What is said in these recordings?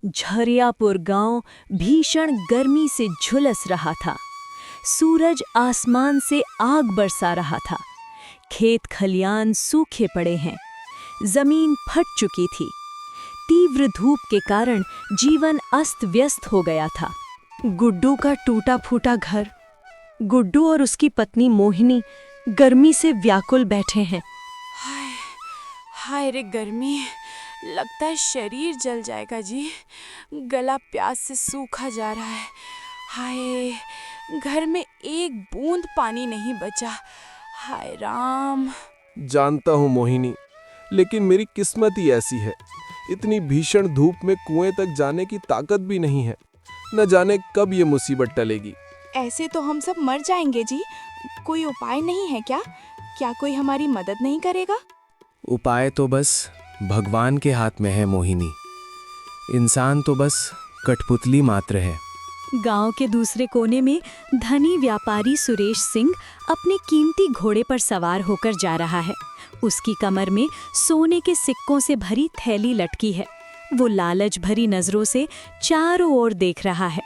झरियापुर गांव भीषण गर्मी से झुलस रहा था। सूरज आसमान से आग बरसा रहा था। खेत खलियान सूखे पड़े हैं। जमीन फट चुकी थी। तीव्र धूप के कारण जीवन अस्त व्यस्त हो गया था। गुड्डू का टूटा फूटा घर। गुड्डू और उसकी पत्नी मोहिनी गर्मी से व्याकुल बैठे हैं। हाय हाय रे गर्मी, लगता है शरीर जल जाएगा जी। गला प्यास से सूखा जा रहा है। हाय, घर में एक बूंद पानी नहीं बचा। हाय राम। जानता हूँ मोहिनी, लेकिन मेरी किस्मत ही ऐसी है। इतनी भीषण धूप में कुएं तक जाने की ताकत भी नहीं है। न जाने कब ये मुसीबत टलेगी। ऐसे तो हम सब मर जाएंगे जी। कोई उपाय नहीं है क्या? क्या कोई हमारी मदद नहीं करेगा? उपाय तो बस भगवान के हाथ में है मोहिनी। इंसान तो बस कठपुतली मात्र है। गांव के दूसरे कोने में धनी व्यापारी सुरेश सिंह अपने कीमती घोड़े पर सवार होकर जा रहा है। उसकी कमर में सोने के सिक्कों से भरी थैली लटकी है। वो लालच भरी नजरों से चारों ओर देख रहा है।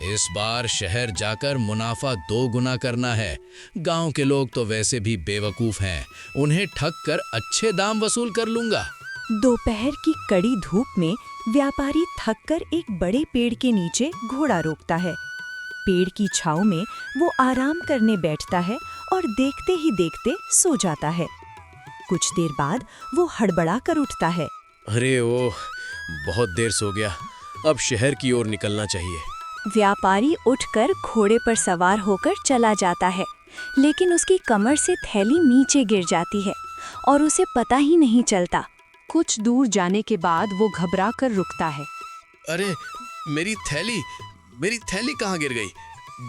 इस बार शहर जाकर मुनाफा 2 गुना करना है। गांव के लोग तो वैसे भी बेवकूफ हैं, उन्हें ठग कर अच्छे दाम वसूल कर लूंगा। दोपहर की कड़ी धूप में व्यापारी थककर एक बड़े पेड़ के नीचे घोड़ा रोकता है। पेड़ की छांव में वो आराम करने बैठता है और देखते ही देखते सो जाता है। कुछ देर बाद वो हड़बड़ा कर उठता है। अरे ओह, बहुत देर सो गया। अब शहर की ओर निकलना चाहिए। व्यापारी उठकर घोड़े पर सवार होकर चला जाता है, लेकिन उसकी कमर से थैली नीचे गिर जाती है और उसे पता ही नहीं चलता। कुछ दूर जाने के बाद वो घबरा कर रुकता है। अरे मेरी थैली कहाँ गिर गई?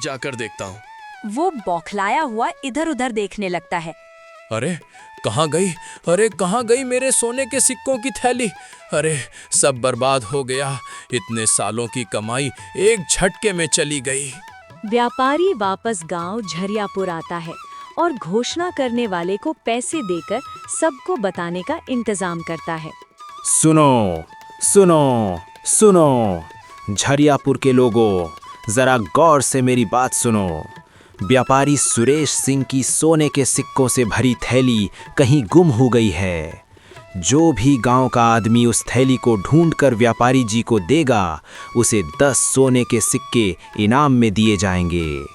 जाकर देखता हूँ। वो बौखलाया हुआ इधर-उधर देखने लगता है। अरे कहाँ गई? अरे कहाँ गई मेरे सोने के सिक्कों की थैली? अरे सब बर्बाद हो गया। इतने सालों की कमाई एक झटके में चली गई। व्यापारी वापस गांव झरियापुर आता है और घोषणा करने वाले को पैसे देकर सबको बताने का इंतजाम करता है। सुनो सुनो सुनो, झरियापुर के लोगों, जरा गौर से मेरी बात सुनो। व्यापारी सुरेश सिंह की सोने के सिक्कों से भरी थैली कहीं गुम हो गई है। जो भी गांव का आदमी उस थैली को ढूंढकर व्यापारी जी को देगा, उसे 10 सोने के सिक्के इनाम में दिए जाएंगे।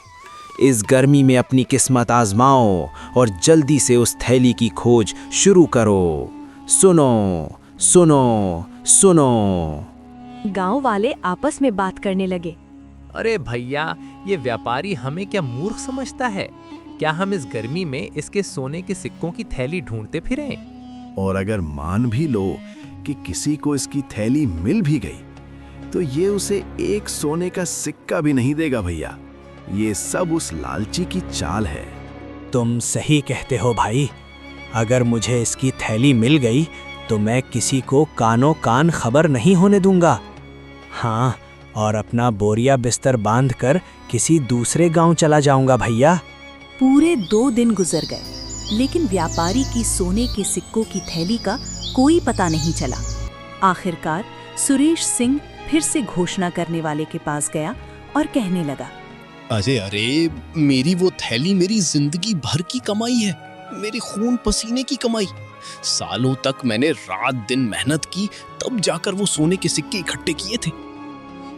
इस गर्मी में अपनी किस्मत आजमाओ और जल्दी से उस थैली की खोज शुरू करो। सुनो सुनो सुनो। गांव वाले आपस में बात करने लगे। अरे भैया, ये व्यापारी हमें क्या मूर्ख समझता है? क्या हम इस गर्मी में इसके सोने के सिक्कों की थैली ढूंढते फिरें? और अगर मान भी लो कि किसी को इसकी थैली मिल भी गई, तो ये उसे एक सोने का सिक्का भी नहीं देगा भैया। ये सब उस लालची की चाल है। तुम सही कहते हो भाई। अगर मुझे इसकी थैली मिल गई तो मैं किसी को कानो कान खबर नहीं होने दूंगा। हाँ, और अपना बोरिया बिस्तर बांधकर किसी दूसरे गांव चला जाऊंगा भैया। पूरे 2 दिन गुजर गए, लेकिन व्यापारी की सोने के सिक्कों की थैली का कोई पता नहीं चला। आखिरकार सुरेश सिंह फिर से घोषणा करने वाले के पास गया और कहने लगा, अरे मेरी वो थैली मेरी जिंदगी भर की कमाई है, मेरे खून पसीने की कमाई। सालों तक मैंने रात दिन मेहनत की, तब जाकर वो सोने के सिक्के इकट्ठे किए थे।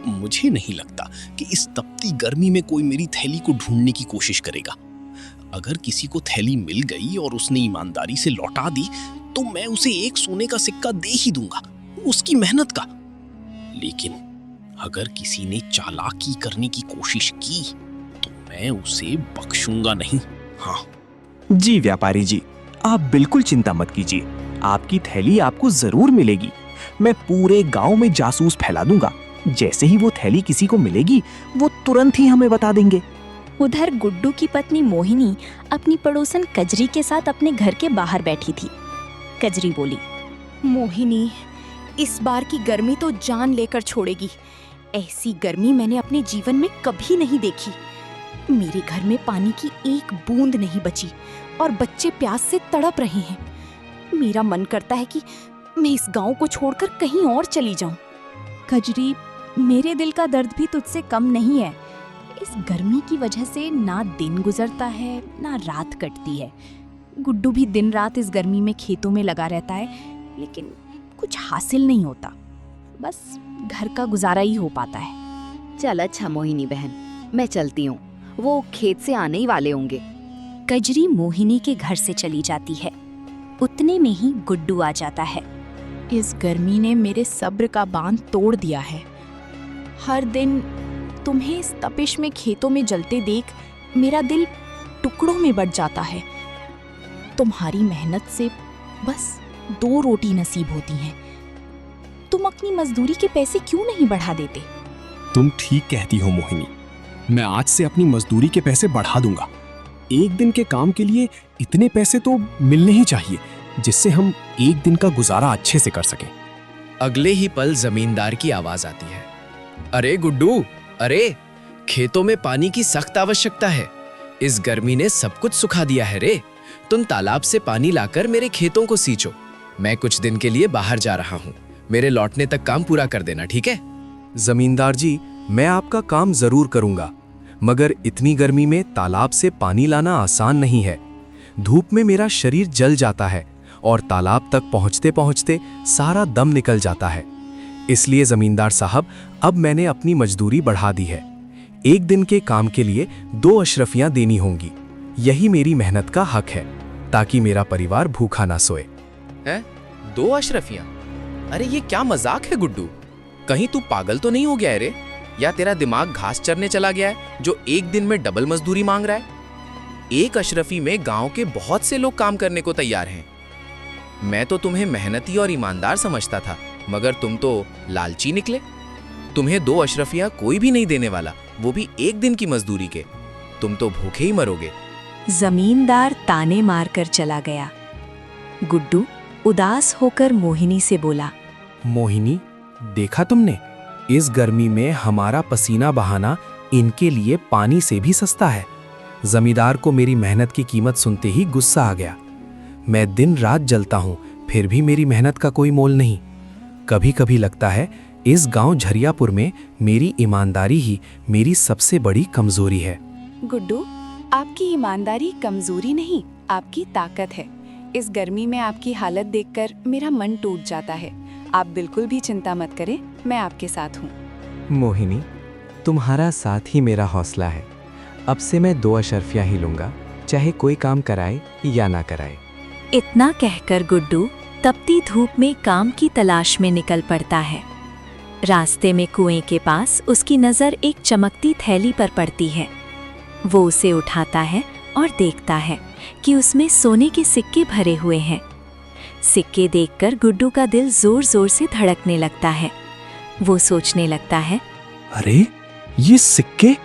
मुझे नहीं लगता कि इस तपती गर्मी में कोई मेरी थैली को ढूंढने की कोशिश करेगा। अगर किसी को थैली मिल गई और उसने ईमानदारी से लौटा दी, तो मैं उसे एक सोने का सिक्का दे ही दूंगा, उसकी मेहनत का। लेकिन अगर किसी ने चालाकी करने की कोशिश की, तो मैं उसे बख्शूंगा नहीं। हाँ जी व्यापारी जी, आप बिल्कुल चिंता मत कीजिए। आपकी थैली आपको जरूर मिलेगी। मैं पूरे गांव में जासूस फैला दूंगा। जैसे ही वो थैली किसी को मिलेगी, वो तुरंत ही हमें बता देंगे। उधर गुड्डू की पत्नी मोहिनी अपनी पड़ोसन कजरी के साथ अपने घर के बाहर बैठी थी। कजरी बोली, मोहिनी, इस बार की गर्मी तो जान लेकर छोड़ेगी। ऐसी गर्मी मैंने अपने जीवन में कभी नहीं देखी। मेरे घर में पानी की एक बूंद नहीं बची और बच्चे प्यास से तड़प रहे हैं। मेरा मन करता है कि मैं इस गांव को छोड़कर कहीं और चली जाऊं। कजरी, मेरे दिल का दर्द भी तुझसे कम नहीं है। इस गर्मी की वजह से ना दिन गुजरता है ना रात कटती है। गुड्डू भी दिन रात इस गर्मी में खेतों में लगा रहता है, लेकिन कुछ हासिल नहीं होता। बस घर का गुजारा ही हो पाता है। चल अच्छा मोहिनी बहन, मैं चलती हूँ, वो खेत से आने ही वाले होंगे। कजरी मोहिनी के घर से चली जाती है। उतने में ही गुड्डू आ जाता है। इस गर्मी ने मेरे सब्र का बांध तोड़ दिया है। हर दिन तुम्हें इस तपिश में खेतों में जलते देख मेरा दिल टुकड़ों में बट जाता है। तुम्हारी मेहनत से बस 2 रोटी नसीब होती हैं। तुम अपनी मजदूरी के पैसे क्यों नहीं बढ़ा देते? तुम ठीक कहती हो मोहिनी, मैं आज से अपनी मजदूरी के पैसे बढ़ा दूंगा। एक दिन के काम के लिए इतने पैसे तो मिलने ही चाहिए, जिससे हम एक दिन का गुजारा अच्छे से कर सकें। अगले ही पल जमींदार की आवाज आती है। अरे गुड्डू, अरे खेतों में पानी की सख्त आवश्यकता है। इस गर्मी ने सब कुछ सुखा दिया है रे। तुम तालाब से पानी लाकर मेरे खेतों को सींचो। मैं कुछ दिन के लिए बाहर जा रहा हूँ, मेरे लौटने तक काम पूरा कर देना, ठीक है? जमींदार जी, मैं आपका काम जरूर करूंगा, मगर इतनी गर्मी में तालाब से पानी लाना आसान नहीं है। धूप में मेरा शरीर जल जाता है और तालाब तक पहुंचते पहुंचते सारा दम निकल जाता है। इसलिए जमींदार साहब, अब मैंने अपनी मजदूरी बढ़ा दी है। एक दिन के काम के लिए 2 अशरफियां देनी होंगी। यही मेरी मेहनत का हक है, ताकि मेरा परिवार भूखा ना सोए। हैं? 2 अशरफियां? अरे ये क्या मजाक है गुड्डू? कहीं तू पागल तो नहीं हो गया है रे? या तेरा दिमाग घास चरने चला गया है जो एक दिन में डबल मजदूरी मांग रहा है? 1 अशरफी में गांव के बहुत से लोग काम करने को तैयार हैं। मैं तो तुम्हें मेहनती और ईमानदार समझता था, मगर तुम तो लालची निकले। तुम्हें 2 अशरफियां कोई भी नहीं देने वाला, वो भी एक दिन की मजदूरी के। तुम तो भूखे ही मरोगे। जमींदार ताने मारकर चला गया। गुड्डू उदास होकर मोहिनी से बोला, मोहिनी, देखा तुमने? इस गर्मी में हमारा पसीना बहाना इनके लिए पानी से भी सस्ता है। जमींदार को मेरी मेहनत की कीमत सुनते ही गुस्सा आ गया। मैं दिन रात जलता हूँ, फिर भी मेरी मेहनत का कोई मोल नहीं। कभी कभी लगता है इस गांव झरियापुर में मेरी ईमानदारी ही मेरी सबसे बड़ी कमजोरी है। गुड्डू, आपकी ईमानदारी कमजोरी नहीं, आपकी ताकत है। इस गर्मी में आपकी हालत देखकर मेरा मन टूट जाता है। आप बिल्कुल भी चिंता मत करें, मैं आपके साथ हूँ। मोहिनी, तुम्हारा साथ ही मेरा हौसला है। अब से मैं 2 अशरफियां ही लूंगा, चाहे कोई काम कराए या ना कराए। इतना कहकर गुड्डू तपती धूप में काम की तलाश में निकल पड़ता है। रास्ते में कुएं के पास उसकी नज़र एक चमकती थैली पर पड़ती है। वो उसे उठाता है और देखता है कि उसमें सोने के सिक्के भरे हुए हैं। सिक्के देखकर गुड्डू का दिल जोर जोर से धड़कने लगता है। वो सोचने लगता है, अरे ये सिक्के,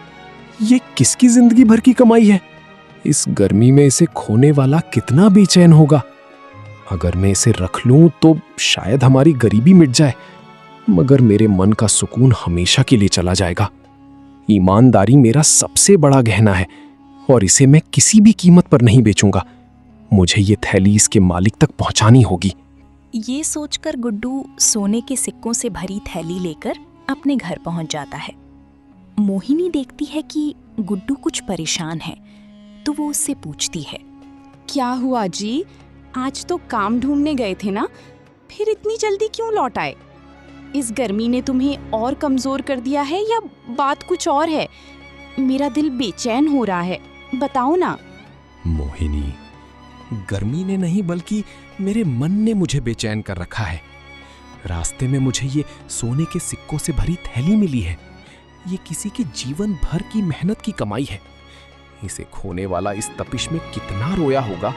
ये किसकी जिंदगी भर की कमाई है? इस गर्मी में इसे खोने वाला कितना बेचैन होगा। अगर मैं इसे रख लूं तो शायद हमारी गरीबी मिट जाए, मगर मेरे मन का सुकून हमेशा के लिए चला जाएगा। ईमानदारी मेरा सबसे बड़ा गहना है और इसे मैं किसी भी कीमत पर नहीं बेचूंगा। मुझे ये थैली इसके मालिक तक पहुंचानी होगी। ये सोचकर गुड्डू सोने के सिक्कों से भरी थैली लेकर अपने घर पहुंच जाता है। मोहिनी देखती है कि गुड्डू कुछ परेशान है, तो वो उससे पूछती है, क्या हुआ जी? आज तो काम ढूंढने गए थे ना, फिर इतनी जल्दी क्यों लौट आए? इस गर्मी ने तुम्हें और कमजोर कर दिया है या बात कुछ और है? मेरा दिल बेचैन हो रहा है, बताओ ना। मोहिनी, गर्मी ने नहीं बल्कि मेरे मन ने मुझे बेचैन कर रखा है। रास्ते में मुझे ये सोने के सिक्कों से भरी थैली मिली है। ये किसी के जीवन भर की मेहनत की कमाई है। इसे खोने वाला इस तपिश में कितना रोया होगा,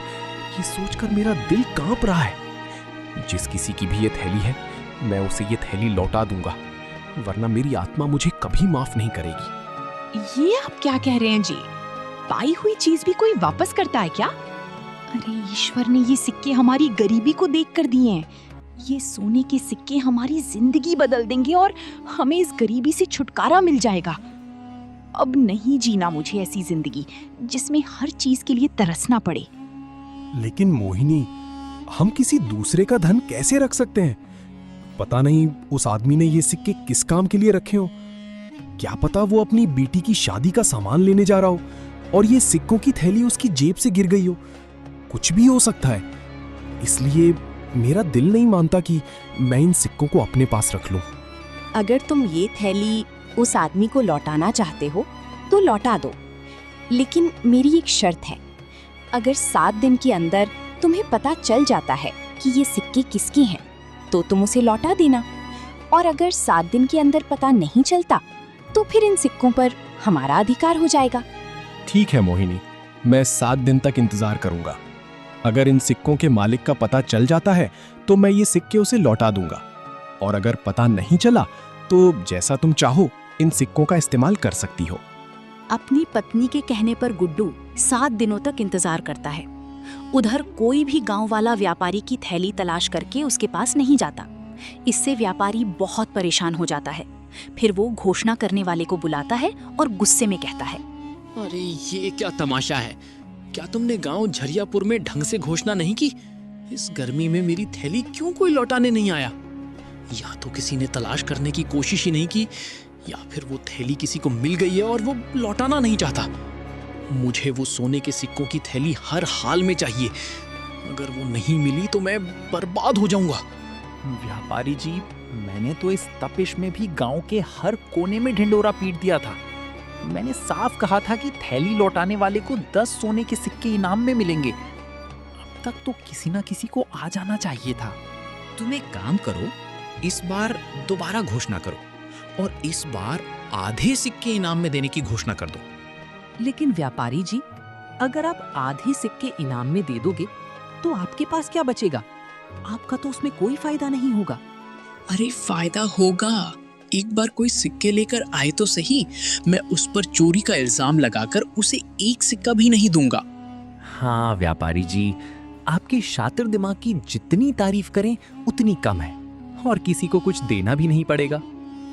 ये सोचकर मेरा दिल कांप रहा है। जिस किसी की भी ये थैली है, मैं उसे ये थैली लौटा दूंगा, वरना मेरी आत्मा मुझे कभी माफ नहीं करेगी। ये आप क्या कह रहे हैं जी? पाई हुई चीज भी कोई वापस करता है क्या? अरे ईश्वर ने ये सिक्के हमारी गरीबी को देखकर दिए हैं। ये सोने के सिक्के हमारी जिंदगी बदल देंगे और हमें इस गरीबी से छुटकारा मिल जाएगा। अब नहीं जीना मुझे ऐसी जिंदगी जिसमें हर चीज के लिए तरसना पड़े। लेकिन मोहिनी, हम किसी दूसरे का धन कैसे रख सकते हैं? पता नहीं उस आदमी ने ये सिक्के किस काम के लिए रखे हो। क्या पता वो अपनी बेटी की शादी का सामान लेने जा रहा हो और ये सिक्कों की थैली उसकी जेब से गिर गई हो। कुछ भी हो सकता है, इसलिए मेरा दिल नहीं मानता कि मैं इन सिक्कों को अपने पास रख लूं। अगर तुम ये थैली उस आदमी को लौटाना चाहते हो तो लौटा दो, लेकिन मेरी एक शर्त है। अगर 7 दिन के अंदर तुम्हें पता चल जाता है कि ये सिक्के किसके हैं तो तुम उसे लौटा देना, और अगर 7 दिन के अंदर पता नहीं चलता तो फिर इन सिक्कों पर हमारा अधिकार हो जाएगा। ठीक है मोहिनी, मैं 7 दिन तक इंतजार करूंगा। अगर इन सिक्कों के मालिक का पता चल जाता है तो मैं ये सिक्के उसे लौटा दूंगा, और अगर पता नहीं चला तो जैसा तुम चाहो इन सिक्कों का इस्तेमाल कर सकती हो। अपनी पत्नी के कहने पर गुड्डू 7 दिनों तक इंतजार करता है। उधर कोई भी गांव वाला व्यापारी की थैली तलाश करके उसके पास नहीं जाता। इससे व्यापारी बहुत परेशान हो जाता है। फिर वो घोषणा करने वाले को बुलाता है और गुस्से में कहता है, अरे ये क्या तमाशा है? क्या तुमने गांव झरियापुर में ढंग से घोषणा नहीं की? इस गर्मी में मेरी थैली क्यों कोई लौटाने नहीं आया? या तो किसी ने तलाश करने की कोशिश ही नहीं की, या फिर वो थैली किसी को मिल गई है और वो लौटाना नहीं चाहता। मुझे वो सोने के सिक्कों की थैली हर हाल में चाहिए। अगर वो नहीं मिली तो मैं बर्बाद हो जाऊंगा। व्यापारी जी, मैंने तो इस तपिश में भी गांव के हर कोने में ढिंडोरा पीट दिया था। मैंने साफ कहा था कि थैली लौटाने वाले को 10 सोने के सिक्के इनाम में मिलेंगे। अब तक तो किसी ना किसी को आ जाना चाहिए था। तुम एक काम करो, इस बार दोबारा घोषणा करो और इस बार आधे सिक्के इनाम में देने की घोषणा कर दो। लेकिन व्यापारी जी, अगर आप आधे सिक्के इनाम में दे दोगे तो आपके पास क्या बचेगा? आपका तो उसमें कोई फायदा नहीं होगा। अरे फायदा होगा। एक बार कोई सिक्के लेकर आए तो सही, मैं उस पर चोरी का इल्जाम लगाकर उसे एक सिक्का भी नहीं दूंगा। हाँ व्यापारी जी, आपके शातिर दिमाग की जितनी तारीफ करें उतनी कम है, और किसी को कुछ देना भी नहीं पड़ेगा।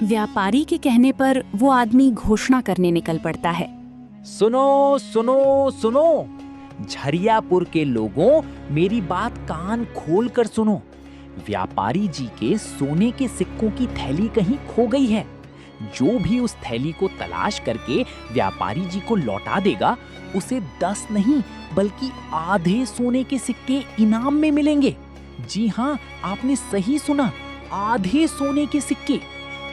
व्यापारी के कहने पर वो आदमी घोषणा करने निकल पड़ता है, सुनो सुनो सुनो, झरियापुर के लोगों, मेरी बात कान खोल कर सुनो। व्यापारी जी के सोने के सिक्कों की थैली कहीं खो गई है। जो भी उस थैली को तलाश करके व्यापारी जी को लौटा देगा, उसे 10 नहीं बल्कि आधे सोने के सिक्के इनाम में मिलेंगे। जी हाँ, आपने सही सुना, आधे सोने के सिक्के।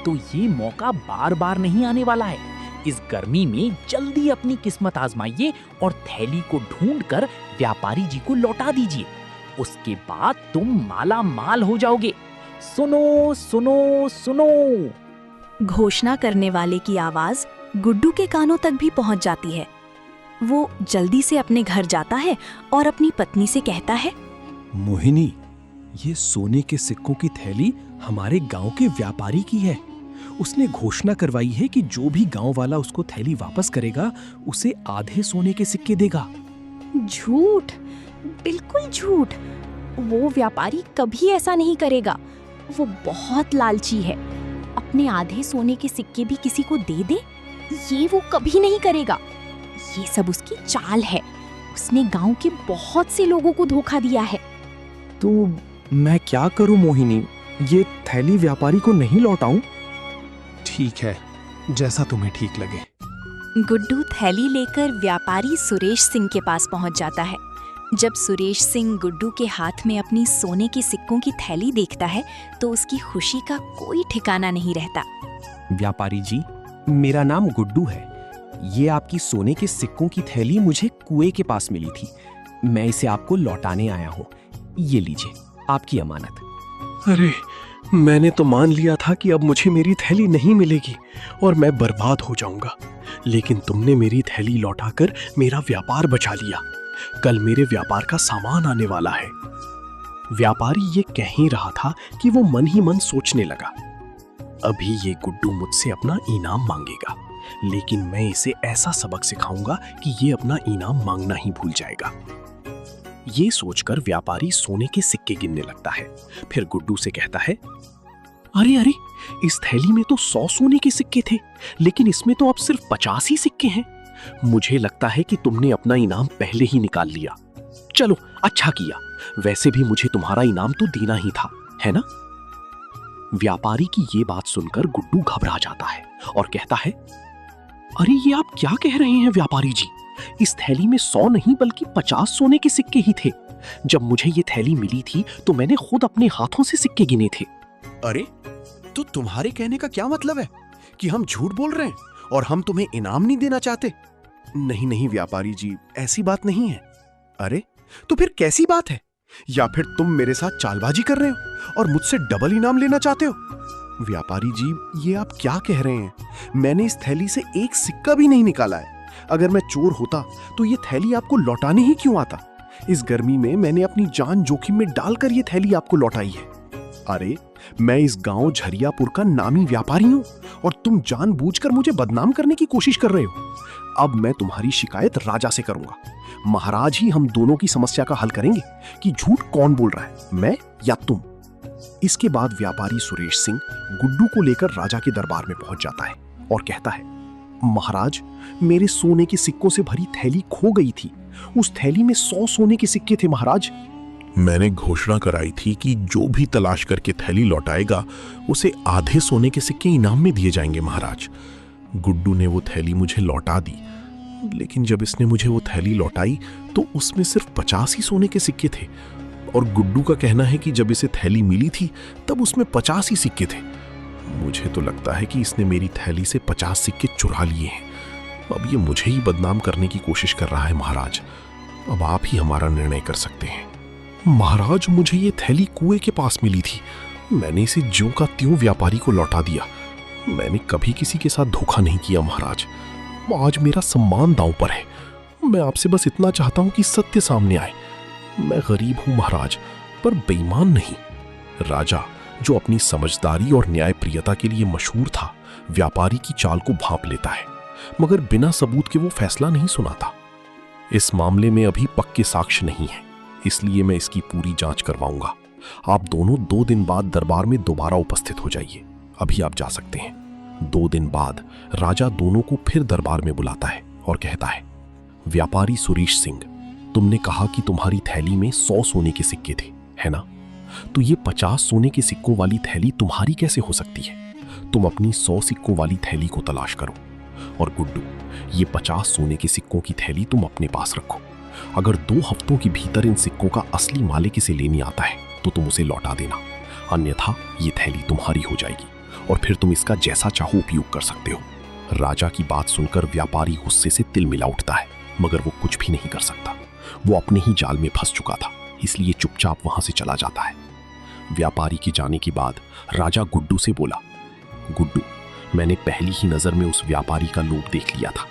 तो ये मौका बार बार नहीं आने वाला है। इस गर्मी में जल्दी अपनी किस्मत आजमाइए और थैली को ढूंढकर व्यापारी जी को लौटा दीजिए। उसके बाद तुम माला माल हो जाओगे। सुनो सुनो सुनो। घोषणा करने वाले की आवाज गुड्डू के कानों तक भी पहुंच जाती है। वो जल्दी से अपने घर जाता है और अपनी पत्नी से कहता है, मोहिनी, ये सोने के सिक्कों की थैली हमारे गांव के व्यापारी की है। उसने घोषणा करवाई है कि जो भी गांव वाला उसको थैली वापस करेगा, उसे आधे सोने के सिक्के देगा। झूठ, बिल्कुल झूठ। वो व्यापारी कभी ऐसा नहीं करेगा। वो बहुत लालची है। अपने आधे सोने के सिक्के भी किसी को दे दे, ये वो कभी नहीं करेगा। ये सब उसकी चाल है। उसने गांव के बहुत से लोगों को धोखा दिया है। तो मैं क्या करूं मोहिनी? ये थैली व्यापारी को नहीं लौटाऊं? ठीक है, जैसा तुम्हें ठीक लगे। गुड्डू थैली लेकर व्यापारी सुरेश सिंह के पास पहुंच जाता है। जब सुरेश सिंह गुड्डू के हाथ में अपनी सोने के सिक्कों की थैली देखता है तो उसकी खुशी का कोई ठिकाना नहीं रहता। व्यापारी जी, मेरा नाम गुड्डू है। ये आपकी सोने के सिक्कों की थैली मुझे कुएं के पास मिली थी। मैं इसे आपको लौटाने आया हूँ। ये लीजिए, आपकी अमानत। अरे, मैंने तो मान लिया था कि अब मुझे मेरी थैली नहीं मिलेगी और मैं बर्बाद हो जाऊंगा, लेकिन तुमने मेरी थैली लौटाकर मेरा व्यापार बचा लिया। कल मेरे व्यापार का सामान आने वाला है। व्यापारी ये कह ही रहा था कि वो मन ही मन सोचने लगा, अभी ये गुड्डू मुझसे अपना इनाम मांगेगा, लेकिन मैं इसे ऐसा सबक सिखाऊंगा कि ये अपना इनाम मांगना ही भूल जाएगा। ये सोचकर व्यापारी सोने के सिक्के गिनने लगता है। फिर गुड्डू से कहता है, अरे अरे, इस थैली में तो 100 सोने के सिक्के थे, लेकिन इसमें तो अब सिर्फ 50 ही सिक्के हैं। मुझे लगता है कि तुमने अपना इनाम पहले ही निकाल लिया। चलो, अच्छा किया। वैसे भी मुझे तुम्हारा इनाम तो देना ही था, है ना? व्यापारी की ये बात सुनकर गुड्डू घबरा जाता है और कहता है, अरे ये आप क्या कह रहे हैं व्यापारी जी? इस थैली में 100 नहीं बल्कि 50 सोने के सिक्के ही थे। जब मुझे ये थैली मिली थी तो मैंने खुद अपने हाथों से सिक्के गिने थे। अरे तो तुम्हारे कहने का क्या मतलब है कि हम झूठ बोल रहे हैं और हम तुम्हें इनाम नहीं देना चाहते? नहीं नहीं व्यापारी जी, ऐसी बात नहीं है। अरे तो फिर कैसी बात है? या फिर तुम मेरे साथ चालबाजी कर रहे हो और मुझसे डबल इनाम लेना चाहते हो? व्यापारी जी, ये आप क्या कह रहे हैं? मैंने इस थैली से एक सिक्का भी नहीं निकाला है। अगर मैं चोर होता तो ये थैली आपको लौटाने ही क्यों आता? इस गर्मी में मैंने अपनी जान जोखिम में डालकर ये थैली आपको लौटाई है। अरे मैं इस गांव झरियापुर का नामी व्यापारी हूं और तुम जानबूझकर मुझे बदनाम करने की कोशिश कर रहे हो। अब मैं तुम्हारी शिकायत राजा से करूंगा। महाराज ही हम दोनों की समस्या का हल करेंगे कि झूठ कौन बोल रहा है, मैं या तुम। इसके बाद व्यापारी सुरेश सिंह गुड्डू को लेकर राजा के दरबार में पहुंच जाता है और कहता है, महाराज, मेरे सोने के सिक्कों से भरी थैली खो गई थी। उस थैली में 100 सोने के सिक्के थे महाराज। मैंने घोषणा कराई थी कि जो भी तलाश करके थैली लौटाएगा उसे आधे सोने के सिक्के इनाम में दिए जाएंगे महाराज। गुड्डू ने वो थैली मुझे लौटा दी, लेकिन जब इसने मुझे वो थैली लौटाई तो उसमें सिर्फ 50 ही सोने के सिक्के थे और गुड्डू का कहना है कि जब इसे थैली मिली थी तब उसमें 50 ही सिक्के थे। मुझे तो लगता है कि इसने मेरी थैली से 50 सिक्के चुरा लिए हैं। अब ये मुझे ही बदनाम करने की कोशिश कर रहा है महाराज। अब आप ही हमारा निर्णय कर सकते हैं। महाराज, मुझे ये थैली कुएं के पास मिली थी। मैंने इसे ज्यों का त्यों व्यापारी को लौटा दिया। मैंने कभी किसी के साथ धोखा नहीं किया महाराज। आज मेरा सम्मान दांव पर है। मैं आपसे बस इतना चाहता हूं कि सत्य सामने आए। मैं गरीब हूं महाराज, पर बेईमान नहीं। राजा, जो अपनी समझदारी और न्यायप्रियता के लिए मशहूर था, व्यापारी की चाल को भांप लेता है, मगर बिना सबूत के वो फैसला नहीं सुनाता। इस मामले में अभी पक्के साक्ष्य नहीं है, इसलिए मैं इसकी पूरी जांच करवाऊंगा। आप दोनों 2 दिन बाद दरबार में दोबारा उपस्थित हो जाइए। अभी आप जा सकते हैं। 2 दिन बाद राजा दोनों को फिर दरबार में बुलाता है और कहता है, व्यापारी सुरेश सिंह, तुमने कहा कि तुम्हारी थैली में 100 सोने के सिक्के थे, है ना? तो ये 50 सोने के सिक्कों वाली थैली तुम्हारी कैसे हो सकती है? तुम अपनी 100 सिक्कों वाली थैली को तलाश करो और गुड्डू, ये 50 सोने के सिक्कों की थैली तुम अपने पास रखो। अगर 2 हफ्तों के भीतर इन सिक्कों का असली मालिक इसे लेने आता है तो तुम उसे लौटा देना, अन्यथा ये थैली तुम्हारी हो जाएगी और फिर तुम इसका जैसा चाहो उपयोग कर सकते हो। राजा की बात सुनकर व्यापारी गुस्से से तिलमिला उठता है, मगर वो कुछ भी नहीं कर सकता। वो अपने ही जाल में फंस चुका था, इसलिए चुपचाप वहां से चला जाता है। व्यापारी के जाने के बाद राजा गुड्डू से बोला, गुड्डू, मैंने पहली ही नजर में उस व्यापारी का लोभ देख लिया था।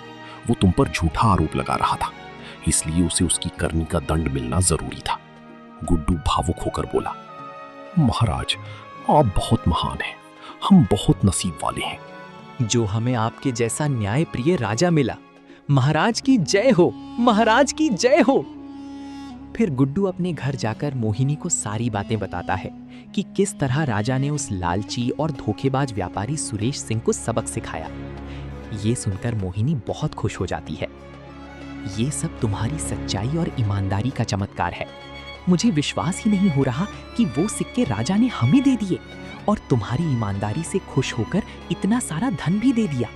वो तुम पर झूठा आरोप लगा रहा था, इसलिए उसे उसकी करनी का दंड मिलना जरूरी था। गुड्डू भावुक होकर बोला, महाराज, आप बहुत महान हैं। हम बहुत नसीब वाले हैं जो हमें आपके जैसा न्यायप्रिय राजा मिला। महाराज की जय हो, महाराज की जय हो। फिर गुड्डू अपने घर जाकर मोहिनी को सारी बातें बताता है कि किस तरह राजा ने उस लालची और धोखेबाज व्यापारी सुरेश सिंह को सबक सिखाया। ये सुनकर मोहिनी बहुत खुश हो जाती है। ये सब तुम्हारी सच्चाई और ईमानदारी का चमत्कार है। मुझे विश्वास ही नहीं हो रहा कि वो सिक्के राजा ने हमें दे दिए और तुम्हारी ईमानदारी से खुश होकर इतना सारा धन भी दे दिया।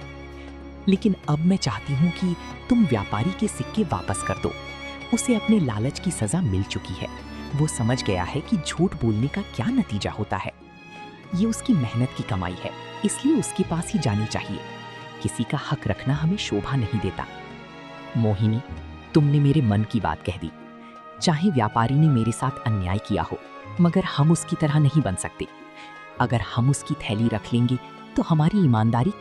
लेकिन अब मैं चाहती हूँ कि तुम व्यापारी के सिक्के वापस कर दो। उसे अपने लालच की सजा मिल चुकी है। वो समझ गया है कि झूठ बोलने का क्या नतीजा होता है। ये उसकी मेहनत की कमाई है, इसलिए उसके पास ही जानी चाहिए। किसी का हक रखना हमें शोभा नहीं देता। मोहिनी, तुमने मेरे मन की बात कह दी। चाहे व्यापारी ने मेरे साथ अन्याय किया हो, मगर हम उसकी तरह नहीं बन सकते। अगर हम उसकी थैली रख लेंगे तो हमारी ईमानदारी